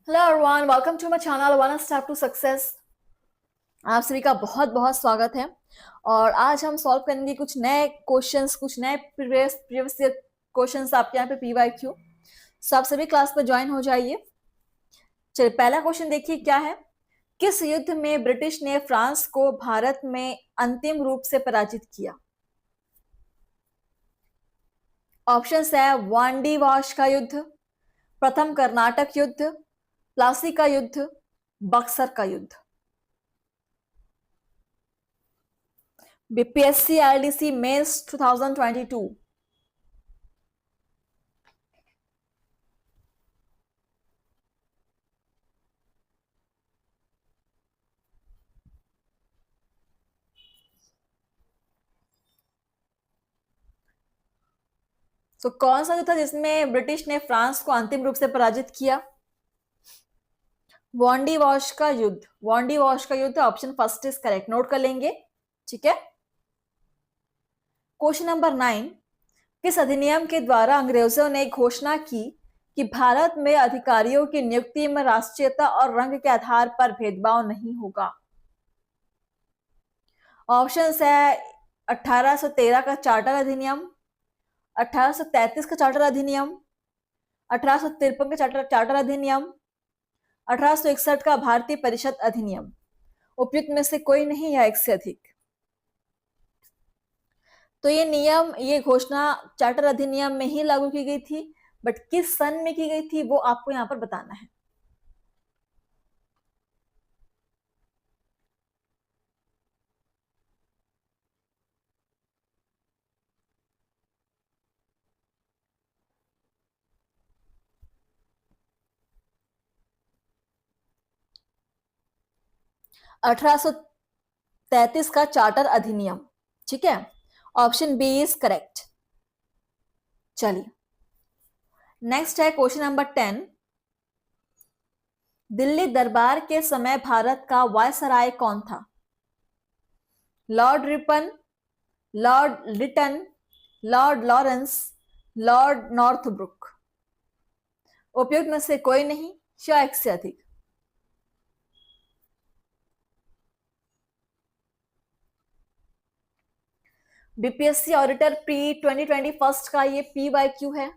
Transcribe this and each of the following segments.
Hello everyone, welcome to my channel one step to success. आप सभी का बहुत बहुत स्वागत है। और आज हम सॉल्व करेंगे कुछ नए क्वेश्चंस, कुछ नए प्रीवियस ईयर क्वेश्चंस आपके यहाँ पे पीवाईक्यू। सो आप सभी क्लास पर ज्वाइन हो जाइए। चलिए, पहला क्वेश्चन देखिए क्या है। किस युद्ध में ब्रिटिश ने फ्रांस को भारत में अंतिम रूप से पराजित किया? ऑप्शंस है वांडी वाश का युद्ध, प्रथम कर्नाटक युद्ध, प्लासी का युद्ध, बक्सर का युद्ध। BPSC IDC mains 2022। तो कौन सा युद्ध था जिसमें ब्रिटिश ने फ्रांस को अंतिम रूप से पराजित किया? वांडी वॉश का युद्ध। वांडी वॉश का युद्ध option first is correct, note कर लेंगे। ठीक है। Question number 9। किस अधिनियम के द्वारा अंग्रेजों ने घोषणा की कि भारत में अधिकारियों की नियुक्ति में राष्ट्रीयता और रंग के आधार पर भेदभाव नहीं होगा? ऑप्शंस है 1813 का चार्टर अधिनियम, 1833 का चार्टर अधिनियम, 1853 का चार्टर अधिनियम, 1861 का भारतीय परिषद अधिनियम। उपयुक्त में से कोई नहीं या एक से अधिक? तो ये नियम, ये घोषणा चार्टर अधिनियम में ही लागू की गई थी, बट किस सन में की गई थी वो आपको यहां पर बताना है। अठारह 33 का चार्टर अधिनियम। ठीक है, ऑप्शन बी इज करेक्ट। चलिए, नेक्स्ट है क्वेश्चन नंबर 10। दिल्ली दरबार के समय भारत का वायसराय कौन था? Lord Ripon, Lord Lytton, Lord Lawrence, Lord Northbrook. उपयुक्त में से कोई नहीं या एक से अधिक? बीपीएससी ऑडिटर प्री 2021 का ये पीवाईक्यू है।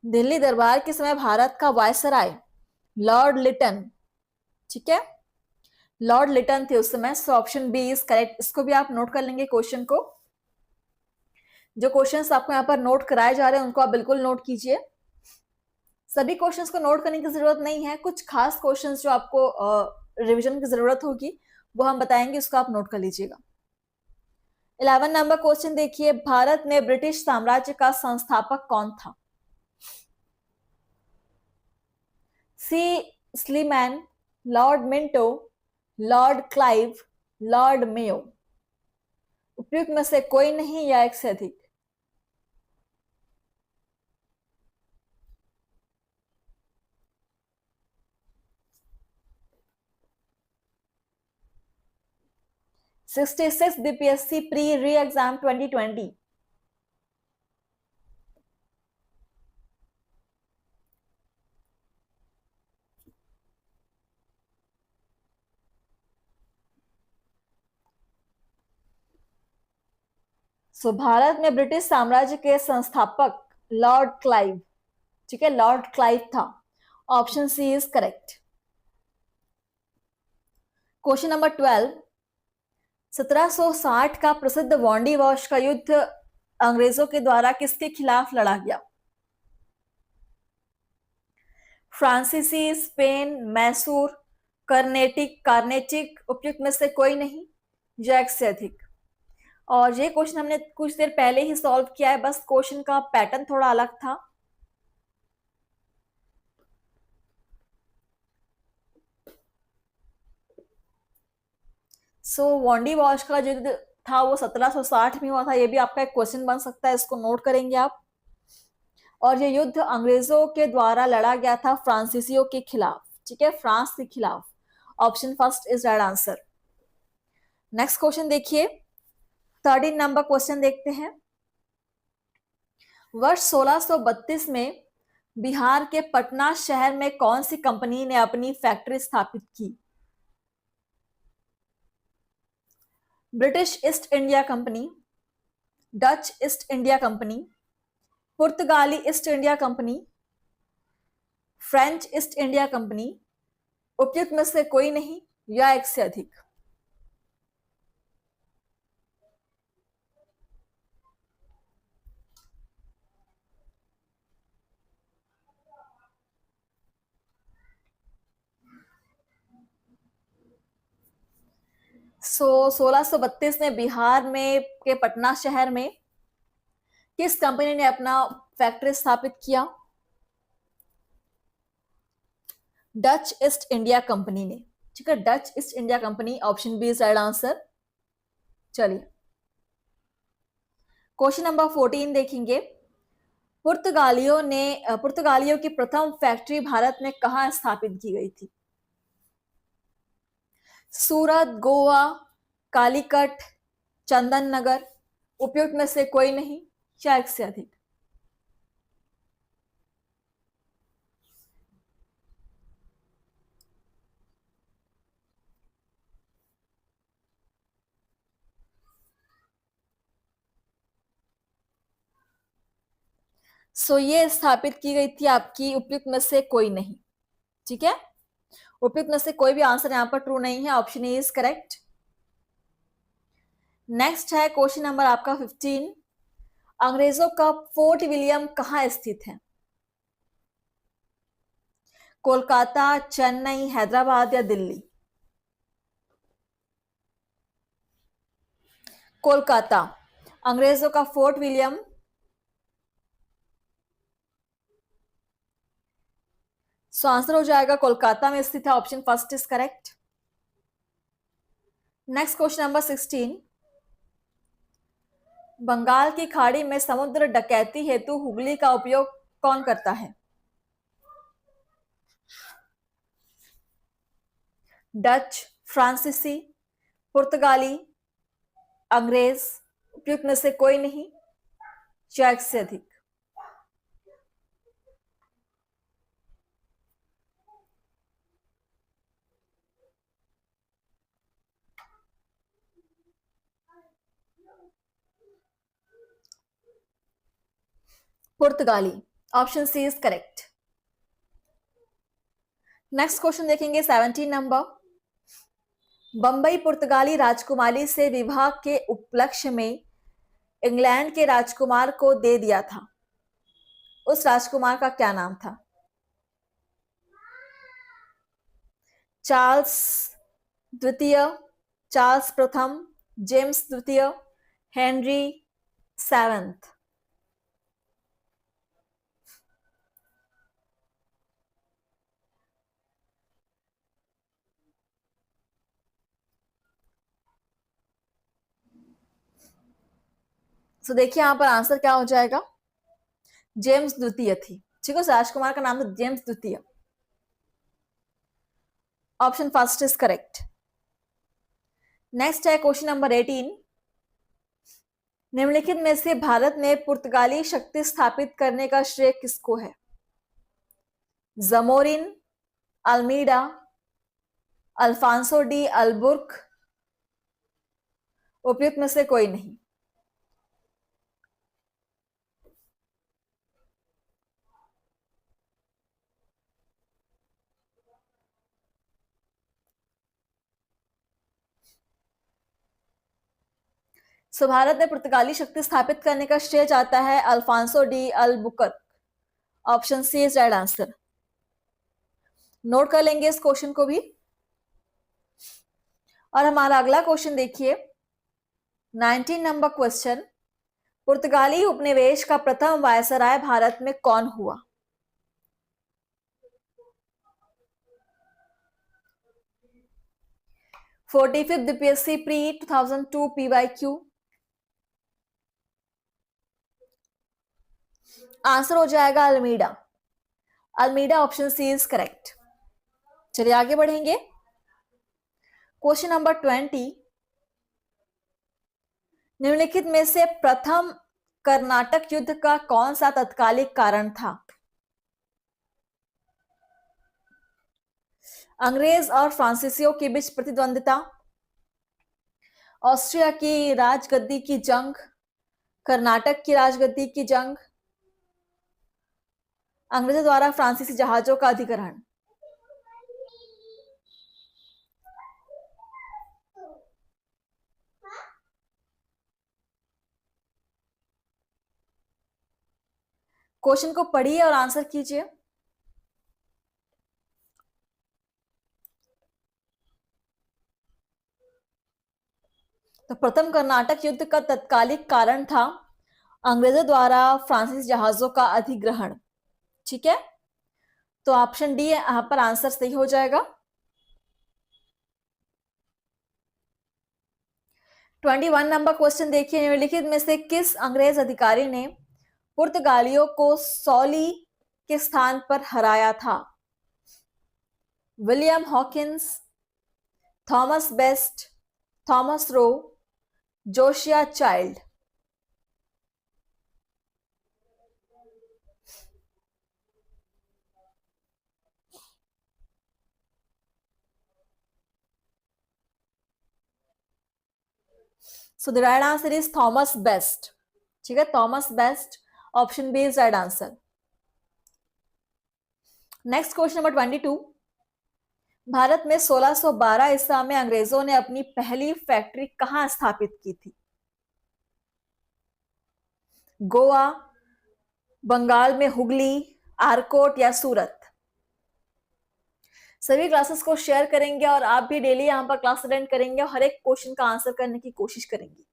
दिल्ली दरबार के समय भारत का वायसराय लॉर्ड लिटन। ठीक है, लॉर्ड लिटन थे उस समय। So option B is correct. इसको भी आप नोट कर लेंगे क्वेश्चन को। जो क्वेश्चंस आपको यहाँ पर नोट कराए जा रहे हैं उनको आप बिल्कुल नोट कीजिए। सभी क्वेश्चंस को नोट करने की जरूरत नहीं है, कुछ खास क्वेश्चंस जो आपको रिवीजन की जरूरत होगी वो हम बताएंगे, उसको आप नोट कर लीजिएगा। 11 नंबर क्वेश्चन देखिए। भारत में ब्रिटिश साम्राज्य का संस्थापक कौन था? C Sleeman, Lord Minto, Lord Clive, Lord Mayo. उपयुक्त में से कोई नहीं या एक से अधिक? Sixty six BPSC pre re exam 2020। So Bharat में ब्रिटिश साम्राज्य के संस्थापक लॉर्ड क्लाइव। ठीक है, लॉर्ड क्लाइव था। Option C is correct. Question number 12। 1760 का प्रसिद्ध वांडी वॉश का युद्ध अंग्रेजों के द्वारा किसके खिलाफ लड़ा गया? फ्रांसीसी, स्पेन, मैसूर, कार्नेटिक। उपयुक्त में से कोई नहीं या एक से अधिक? और ये क्वेश्चन हमने कुछ देर पहले ही सॉल्व किया है, बस क्वेश्चन का पैटर्न थोड़ा अलग था। सो वांडी वॉश का जो युद्ध था वो 1760 में हुआ था। ये भी आपका एक क्वेश्चन बन सकता है, इसको नोट करेंगे आप। और ये युद्ध अंग्रेजों के द्वारा लड़ा गया था फ्रांसीसियों के खिलाफ। ठीक है, फ्रांस के खिलाफ। Option first is right answer. Next question देखिए, 13 नंबर क्वेश्चन देखते हैं। वर्ष 1632 में बिहार के पटना शहर में कौन सी कंपनी ने अपनी फैक्ट्री स्थापित की? British East India Company, Dutch East India Company, पुर्तगाली East India Company, French East India Company, उपयुक्त में से कोई नहीं या एक से अधिक? सो 1632 में बिहार में के पटना शहर में किस कंपनी ने अपना फैक्ट्री स्थापित किया? डच ईस्ट इंडिया कंपनी ने, ठीक है, Dutch East India Company. Option B is right answer. चलिए क्वेश्चन नंबर 14 देखेंगे। पुर्तगालियों की प्रथम फैक्ट्री भारत में कहां स्थापित की गई थी? सूरत, गोवा, कालीकट, चंदन नगर, उपयुक्त में से कोई नहीं या एक से अधिक? सो ये स्थापित की गई थी आपकी, उपयुक्त में से कोई नहीं, ठीक है, उपयुक्त में से कोई भी आंसर यहां पर ट्रू नहीं है। Option A is correct. Next है क्वेश्चन नंबर आपका 15। अंग्रेजों का फोर्ट विलियम कहां स्थित है? कोलकाता, चेन्नई, हैदराबाद या दिल्ली? कोलकाता, अंग्रेजों का फोर्ट विलियम। सो आंसर हो जाएगा कोलकाता में स्थित है। Option first is correct. Next question number 16। Bengal की खाड़ी में समुद्र डकैती हेतु हुगली का उपयोग कौन करता है? डच, फ्रांसीसी, पुर्तगाली, अंग्रेज, उपयुक्त में से कोई नहीं या एक से अधिक? पुर्तगाली, option C is correct. Next question देखेंगे 17 नंबर। बंबई पुर्तगाली राजकुमारी से विवाह के उपलक्ष्य में इंग्लैंड के राजकुमार को दे दिया था, उस राजकुमार का क्या नाम था? चार्ल्स द्वितीय, चार्ल्स प्रथम, जेम्स द्वितीय, हेनरी सेवेंथ? तो देखिए यहां पर आंसर क्या हो जाएगा, जेम्स द्वितीय थी, ठीक है, राजकुमार का नाम था जेम्स द्वितीय। Option first is correct. Next है क्वेश्चन नंबर 18। निम्नलिखित में से भारत में पुर्तगाली शक्ति स्थापित करने का श्रेय किसको है? जमोरिन, अल्मीडा, अल्फांसो डी अल्बुर्क, उपयुक्त में से कोई नहीं? सो भारत में पुर्तगाली शक्ति स्थापित करने का श्रेय जाता है Alfonso de Albuquerque. Option C is right answer. Note कर लेंगे इस क्वेश्चन को भी। और हमारा अगला क्वेश्चन देखिए, 19 नंबर क्वेश्चन। पुर्तगाली उपनिवेश का प्रथम वायसराय भारत में कौन हुआ? Forty fifth BPSC pre 2002 PYQ। Answer हो जाएगा Almeida. Almeida, option C is correct. चलिए आगे बढ़ेंगे। क्वेश्चन नंबर 20, निम्नलिखित में से प्रथम कर्नाटक युद्ध का कौन सा तत्कालिक कारण था? अंग्रेज और फ्रांसीसियों के बीच प्रतिद्वंदिता, ऑस्ट्रिया की राजगद्दी की जंग, कर्नाटक की राजगद्दी की जंग, अंग्रेजों द्वारा फ्रांसीसी जहाजों का अधिग्रहण। क्वेश्चन को पढ़िए और आंसर कीजिए। तो प्रथम कर्नाटक युद्ध का तत्कालिक कारण था अंग्रेजों द्वारा फ्रांसीसी जहाजों का अधिग्रहण। ठीक है, तो ऑप्शन डी यहां पर आंसर सही हो जाएगा। 21 नंबर क्वेश्चन देखिए, निम्नलिखित में से किस अंग्रेज अधिकारी ने पुर्तगालियों को सॉली के स्थान पर हराया था? William Hawkins, Thomas Best, Thomas Roe, Josiah Child. So the right answer is Thomas Best. ठीक है, Thomas Best, option B is right answer. Next question number 22, Bharat में 1612 ईस्वी में अंग्रेजों ने अपनी पहली फैक्ट्री कहां स्थापित की थी? गोवा, बंगाल में हुगली, आरकोट या सूरत? सभी क्लासेस को शेयर करेंगे और आप भी डेली यहां पर क्लास अटेंड करेंगे और हर एक क्वेश्चन का आंसर करने की कोशिश करेंगे।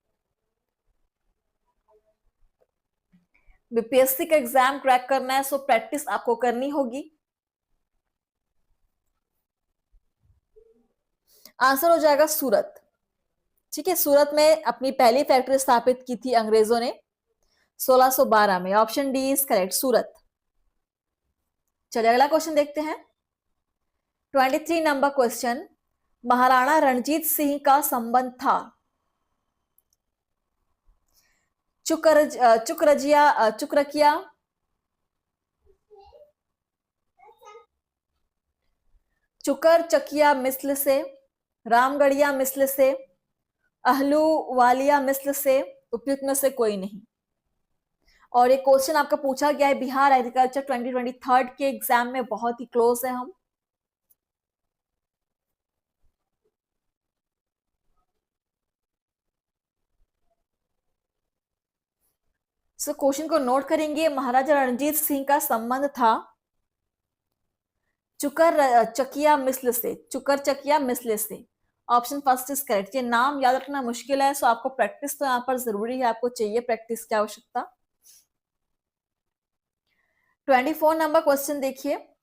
बीपीएससी का एग्जाम क्रैक करना है, सो प्रैक्टिस आपको करनी होगी। आंसर हो जाएगा सूरत। ठीक है, सूरत में अपनी पहली फैक्ट्री स्थापित की थी अंग्रेजों ने 1612 में। ऑप्शन डी इज करेक्ट, सूरत। चलिए अगला क्वेश्चन देखते हैं। 23 नंबर क्वेश्चन, महाराणा रणजीत सिंह का संबंध था चुकरकिया, चुकर-चकिया मिस्र से, रामगढ़िया मिस्र से, अहलूवालिया मिस्र से, उपयुक्त में से कोई नहीं। और ये क्वेश्चन आपका पूछा गया है बिहार एग्रीकल्चर 2023 के एग्जाम में, बहुत ही क्लोज है हम। सो क्वेश्चन को नोट करेंगे। महाराजा रणजीत सिंह का संबंध था चुकर-चकिया मिस्र से, चुकर-चकिया मिस्र से। Option first is correct. ये नाम याद रखना मुश्किल है, सो आपको प्रैक्टिस तो यहाँ पर जरूरी है, आपको चाहिए प्रैक्टिस की आवश्यकता। 24 नंबर क्वेश्चन देखिए,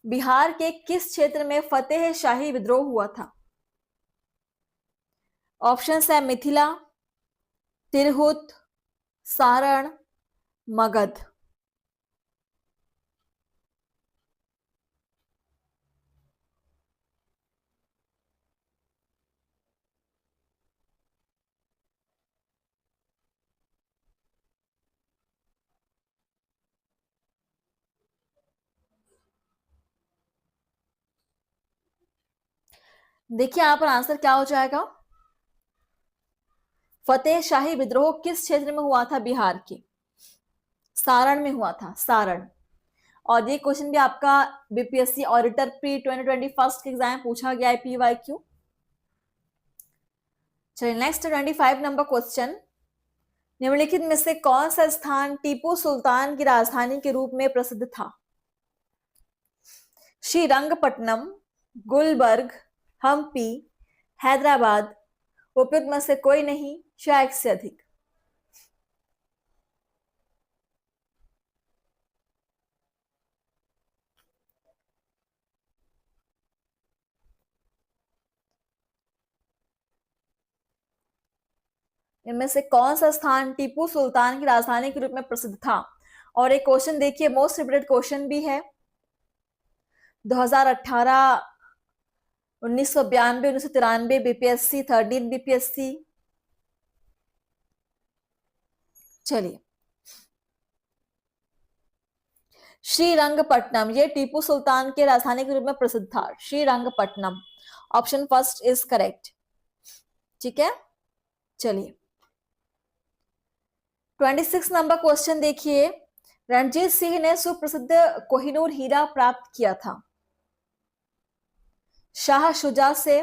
बिहार के किस क्षेत्र में फतेह शाही विद्रोह हुआ था? ऑप्शन है मिथिला, तिरहुत, सारण, मगध। देखिए यहां पर आंसर क्या हो जाएगा। फतेह शाही विद्रोह किस क्षेत्र में हुआ था? बिहार के सारण में हुआ था, सारण। और ये क्वेश्चन भी आपका बीपीएससी ऑडिटर प्री 2021 के एग्जाम पूछा गया है, पीवाईक्यू। चलिए नेक्स्ट 25 नंबर क्वेश्चन, निम्नलिखित में से कौन सा स्थान टीपू सुल्तान की राजधानी के रूप में प्रसिद्ध था? श्रीरंगपट्टनम, गुलबर्ग, हम्पी, हैदराबाद, उपयुक्त में से कोई नहीं, या एक से अधिक? इनमें से कौन सा स्थान टीपू सुल्तान की राजधानी के रूप में प्रसिद्ध था? और एक क्वेश्चन देखिए, मोस्ट रिपीटेड क्वेश्चन भी है। 2018 1992, 1993 बीपीएससी, 13 बीपीएससी। चलिए, श्रीरंगपट्टनम, ये टीपू सुल्तान के राजधानी के रूप में प्रसिद्ध था। Srirangapatnam, option first is correct. ठीक है, चलिए 26 नंबर क्वेश्चन देखिए। रणजीत सिंह ने सुप्रसिद्ध कोहिनूर हीरा प्राप्त किया था। शाह शुजा से,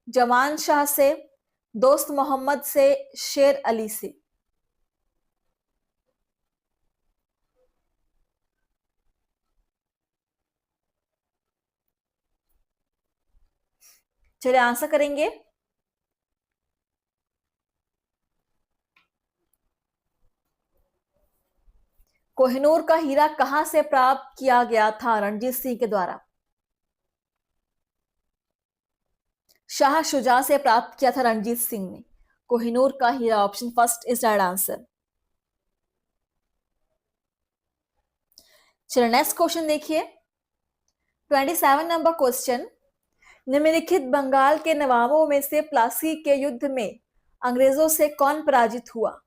जमान शाह से, दोस्त मोहम्मद से, शेर अली से। चलिए आंसर करेंगे। कोहिनूर का हीरा कहां से प्राप्त किया गया था रणजीत सिंह के द्वारा? शाह शुजा से प्राप्त किया था रणजीत सिंह ने कोहिनूर का हीरा। Option first is right answer. चलिए नेक्स्ट क्वेश्चन देखिए। 27 नंबर क्वेश्चन। निम्नलिखित बंगाल के नवाबों में से प्लासी के युद्ध में अंग्रेजों से कौन पराजित हुआ?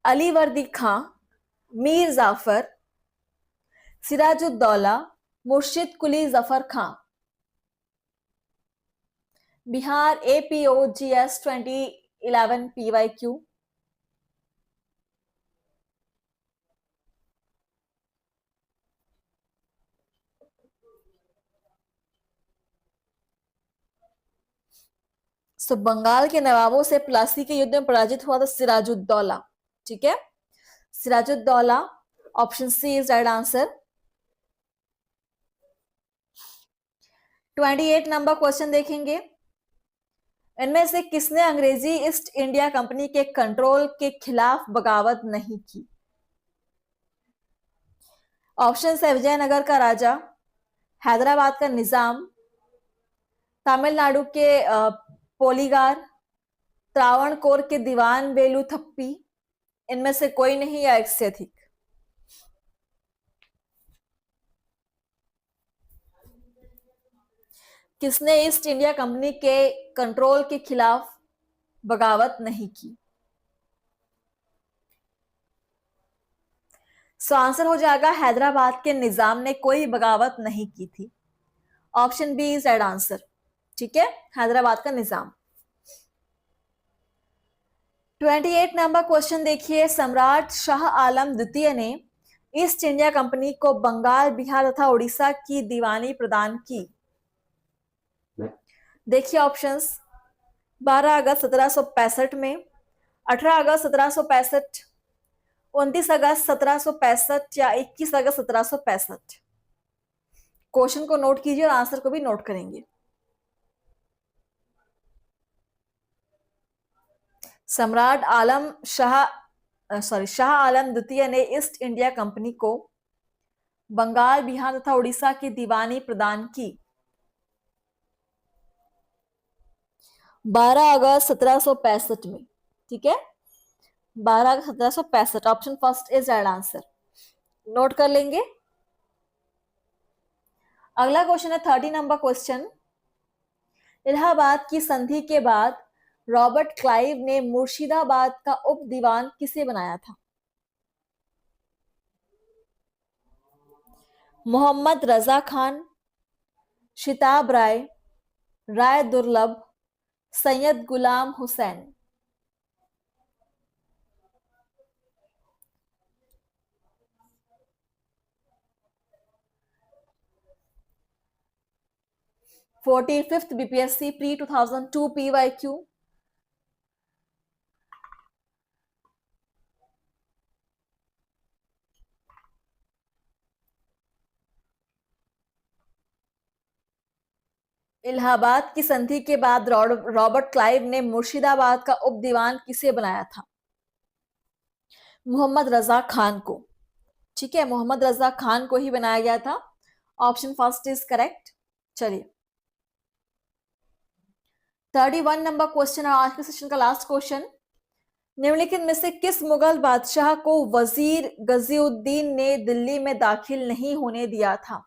अली वर्दी खां, मीर जाफर, सिराजुद्दौला, मुर्शिद कुली जफर खां। Bihar APOGS 2011 PYQ। तो बंगाल के नवाबों से प्लासी के युद्ध में पराजित हुआ था सिराजुद्दौला। ठीक है, Sirajuddaula, option C is right answer. 28 number question देखेंगे। इनमें से किसने अंग्रेजी ईस्ट इंडिया कंपनी के कंट्रोल के खिलाफ बगावत नहीं की? ऑप्शन है विजयनगर का राजा, हैदराबाद का निजाम, तमिलनाडु के पोलीगार, त्रावणकोर के दीवान बेलूथप्पी। इनमें से कोई नहीं या एक से अधिक? किसने ईस्ट इंडिया कंपनी के कंट्रोल के खिलाफ बगावत नहीं की? सो आंसर हो जाएगा हैदराबाद के निजाम ने कोई बगावत नहीं की थी। Option B is right answer. ठीक है, हैदराबाद का निजाम। 28 नंबर क्वेश्चन देखिए। सम्राट शाह आलम द्वितीय ने ईस्ट इंडिया कंपनी को बंगाल, बिहार तथा उड़ीसा की दीवानी प्रदान की। देखिए ऑप्शंस। 12 अगस्त 1765 में, 18 अगस्त 1765, 29 अगस्त 1765 या 21 अगस्त 1765। क्वेश्चन को नोट कीजिए और आंसर को भी नोट करेंगे। सम्राट आलम शाह आलम द्वितीय ने ईस्ट इंडिया कंपनी को बंगाल, बिहार तथा उड़ीसा की दीवानी प्रदान की 12 अगस्त 1765 में। ठीक है, 12 अगस्त 1765, option first is right answer. Note कर लेंगे। अगला क्वेश्चन है 30 नंबर क्वेश्चन। इलाहाबाद की संधि के बाद रॉबर्ट क्लाइव ने मुर्शिदाबाद का उप दीवान किसे बनाया था? Mohammad Raza Khan, शिताब Rai, Rai Durlabh, Syed Ghulam Hussain. Forty fifth BPSC pre 2002 PYQ। Allahabad की संधि के बाद रॉबर्ट क्लाइव ने मुर्शिदाबाद का उप दीवान किसे बनाया था? मोहम्मद रजा खान को। ठीक है, मोहम्मद रजा खान को ही बनाया गया था। Option first is correct. चलिए 31 नंबर क्वेश्चन और आज के सेशन का लास्ट क्वेश्चन। निम्नलिखित में से किस मुगल बादशाह को वजीर गजीउद्दीन ने दिल्ली में दाखिल नहीं होने दिया था?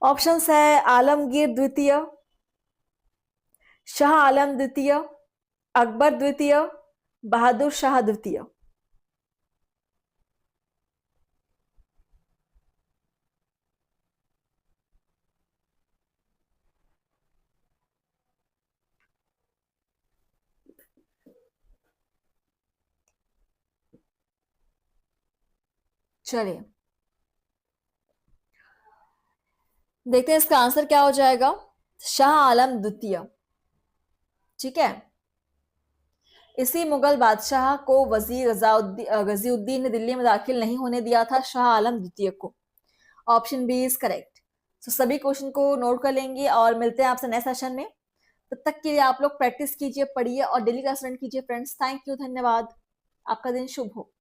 ऑप्शंस है आलमगीर द्वितीय, शाह आलम द्वितीय, अकबर द्वितीय, बहादुर शाह द्वितीय। चलिए देखते हैं इसका आंसर क्या हो जाएगा। शाह आलम द्वितीय। ठीक है, इसी मुगल बादशाह को वजीर गजीउद्दीन ने दिल्ली में दाखिल नहीं होने दिया था, शाह आलम द्वितीय को। Option B is correct. तो सभी क्वेश्चन को नोट कर लेंगे और मिलते हैं आपसे नेक्स्ट सेशन में। तब तक के लिए आप लोग प्रैक्टिस कीजिए, पढ़िए और डेली का स्टूडेंट कीजिए फ्रेंड्स। थैंक यू, धन्यवाद। आपका दिन शुभ हो।